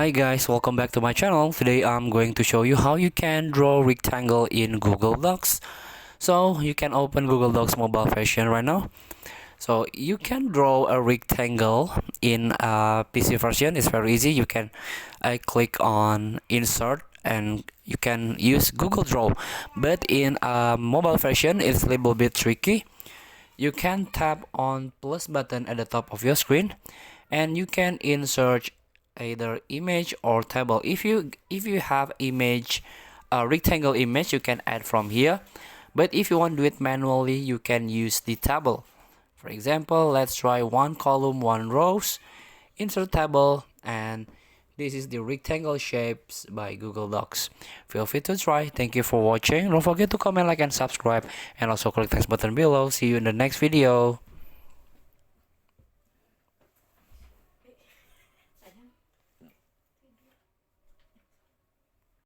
Hi guys, welcome back to my channel. Today I'm going to show you how you can draw rectangle in Google Docs. So you can open Google Docs mobile version right now. So you can draw a rectangle in a PC version. It's very easy. You can click on insert and you can use Google Draw. But in a mobile version, it's a little bit tricky. You can tap on plus button at the top of your screen and you can insert either image or table. If you have image, a rectangle image, you can add from here. But if you want to do it manually, you can use the table. For example, let's try one column, one rows, insert table, and this is the rectangle shapes by Google Docs. Feel free to try. Thank you for watching. Don't forget to comment, like, and subscribe, and also click the button below. See you in the next video.